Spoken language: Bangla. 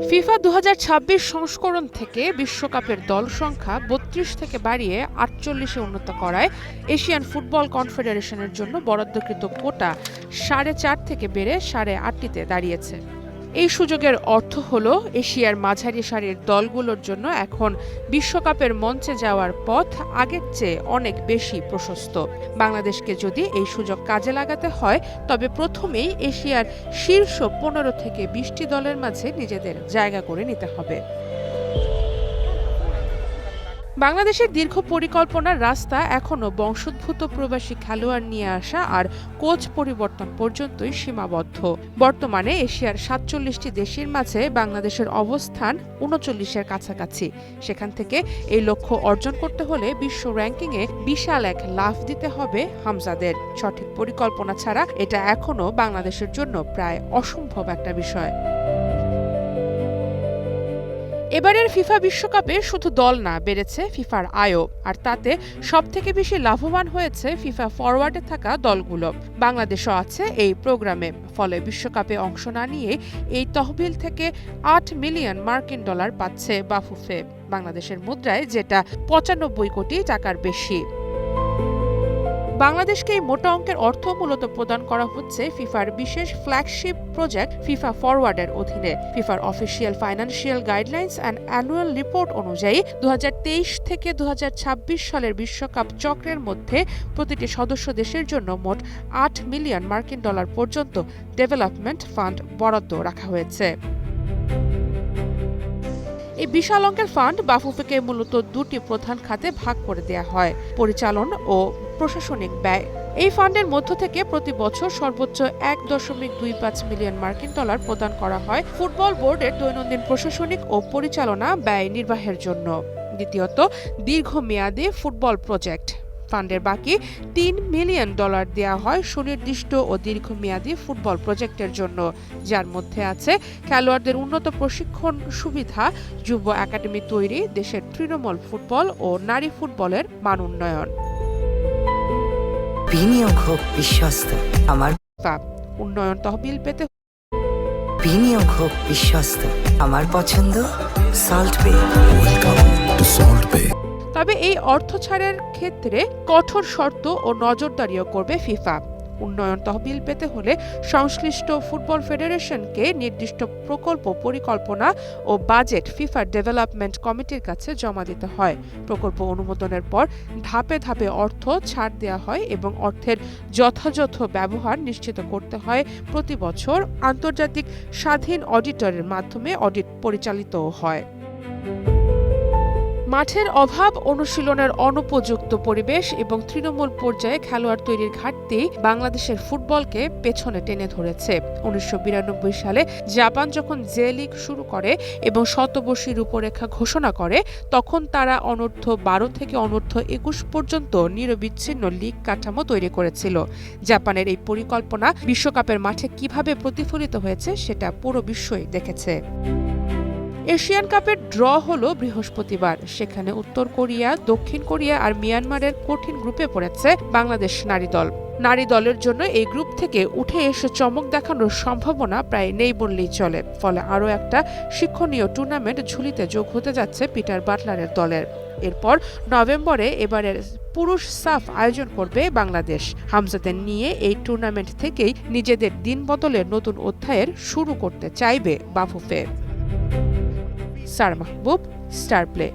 ফিফা ২০২৬ সংস্করণ থেকে বিশ্বকাপের দল সংখ্যা ৩২ থেকে বাড়িয়ে ৪৮-এ উন্নীত করায় এশিয়ান ফুটবল কনফেডারেশনের জন্য বরাদ্দকৃত কোটা ৪.৫ থেকে বেড়ে ৮.৫টিতে দাঁড়িয়েছে। এই সুযোগের অর্থ হল এশিয়ার মাঝারি সারির দলগুলোর জন্য এখন বিশ্বকাপের মঞ্চে যাওয়ার পথ আগের চেয়ে অনেক বেশি প্রশস্ত। বাংলাদেশকে যদি এই সুযোগ কাজে লাগাতে হয় তবে প্রথমেই এশিয়ার শীর্ষ ১৫ থেকে ২০টি দলের মাঝে নিজেদের জায়গা করে নিতে হবে। বাংলাদেশের দীর্ঘ পরিকল্পনার রাস্তা এখনও বংশোদ্ভূত প্রবাসী খেলোয়াড় নিয়ে আসা আর কোচ পরিবর্তন পর্যন্তই সীমাবদ্ধ। বর্তমানে এশিয়ার ৪৭টি দেশের মাঝে বাংলাদেশের অবস্থান ৩৯-এর কাছাকাছি। সেখান থেকে এই লক্ষ্য অর্জন করতে হলে বিশ্ব র্যাঙ্কিংয়ে বিশাল এক লাফ দিতে হবে হামজাদের। সঠিক পরিকল্পনা ছাড়া এটা এখনও বাংলাদেশের জন্য প্রায় অসম্ভব একটা বিষয়। এবারের ফিফা বিশ্বকাপে শুধু দল না, বেড়েছে ফিফার আয়ও, আর তাতে সবথেকে বেশি লাভবান হয়েছে ফিফা ফরওয়ার্ডে থাকা দলগুলো। বাংলাদেশও আছে এই প্রোগ্রামে। ফলে বিশ্বকাপে অংশ না নিয়ে এই তহবিল থেকে $8 মিলিয়ন পাচ্ছে বাফুফে, বাংলাদেশের মুদ্রায় যেটা ৯৫ কোটি টাকার বেশি। বাংলাদেশকে এই মোটা অঙ্কের অর্থ মূলত প্রদান করা হচ্ছে ফিফার বিশেষ ফ্ল্যাগশিপ প্রজেক্ট ফিফা ফরওয়ার্ডের অধীনে। ফিফার official financial guidelines and annual report অনুযায়ী ২০২৩ থেকে ২০২৬ সালের বিশ্বকাপ চক্রের মধ্যে প্রতিটি সদস্য দেশের জন্য মোট $8 মিলিয়ন পর্যন্ত ডেভেলপমেন্ট ফান্ড বরাদ্দ রাখা হয়েছে। এই বিশাল অঙ্কের ফান্ড বাফুফেকে মূলত দুটি প্রধান খাতে ভাগ করে দেয়া হয়: পরিচালন ও প্রশাসনিক ব্যয়। এই ফান্ডের মধ্য থেকে প্রতি বছর সর্বোচ্চ $1.25 মিলিয়ন প্রদান করা হয় ফুটবল বোর্ডের দৈনন্দিন প্রশাসনিক ও পরিচালনা ব্যয় নির্বাহের জন্য। দ্বিতীয়ত, দীর্ঘমেয়াদী ফুটবল প্রজেক্ট। ফান্ডের বাকি $3 মিলিয়ন দেয়া হয় সুনির্দিষ্ট ও দীর্ঘমেয়াদী ফুটবল প্রজেক্টের জন্য, যার মধ্যে আছে খেলোয়াড়দের উন্নত প্রশিক্ষণ সুবিধা, যুব একাডেমি তৈরি, দেশের তৃণমূল ফুটবল ও নারী ফুটবলের মান উন্নয়ন। বিনিয়োগ হোক বিশ্বস্ত, আমার উন্নয়ন তহবিল পেতে বিনিয়োগ হোক বিশ্বস্ত, আমার পছন্দ সল্ট বে। তবে এই অর্থ ছাড়ের ক্ষেত্রে কঠোর শর্ত ও নজরদারিও করবে ফিফা। উন্নয়ন তহবিল পেতে হলে সংশ্লিষ্ট ফুটবল ফেডারেশনকে নির্দিষ্ট প্রকল্প পরিকল্পনা ও বাজেট ফিফা ডেভেলপমেন্ট কমিটির কাছে জমা দিতে হয়। প্রকল্প অনুমোদনের পর ধাপে ধাপে অর্থ ছাড় দেওয়া হয় এবং অর্থের যথাযথ ব্যবহার নিশ্চিত করতে হয়। প্রতি বছর আন্তর্জাতিক স্বাধীন অডিটরের মাধ্যমে অডিট পরিচালিতও হয়। মাঠের অভাব, অনুশীলনের অনুপযুক্ত পরিবেশ এবং তৃণমূল পর্যায়ে খেলোয়াড় তৈরির ঘাটতি বাংলাদেশের ফুটবলকে পেছনে টেনে ধরেছে। ১৯৯২ সালে জাপান যখন জে লিগ শুরু করে এবং শতবর্ষী রূপরেখা ঘোষণা করে, তখন তারা অনূর্ধ্ব ১২ থেকে অনূর্ধ্ব ২১ পর্যন্ত নিরবিচ্ছিন্ন লিগ কাঠামো তৈরি করেছিল। জাপানের এই পরিকল্পনা বিশ্বকাপের মাঠে কিভাবে প্রতিফলিত হয়েছে সেটা পুরো বিশ্বই দেখেছে। এশিয়ান কাপের ড্র হলো বৃহস্পতিবার। সেখানে উত্তর কোরিয়া, দক্ষিণ কোরিয়া আর মিয়ানমারের কঠিন গ্রুপে পড়েছে বাংলাদেশ নারী দল। নারী দলের জন্য এই গ্রুপ থেকে উঠে এসে চমক দেখানোর সম্ভাবনা প্রায় নেই বললেই চলে। ফলে আরও একটা শিক্ষণীয় টুর্নামেন্ট ঝুলিতে যোগ হতে যাচ্ছে পিটার বাটলারের দলের। এরপর নভেম্বরে এবারের পুরুষ সাফ আয়োজন করবে বাংলাদেশ। হামজাদের নিয়ে এই টুর্নামেন্ট থেকেই নিজেদের দিন বদলের নতুন অধ্যায়ের শুরু করতে চাইবে বাফুফে। সার মাহবুব, স্টার প্লে।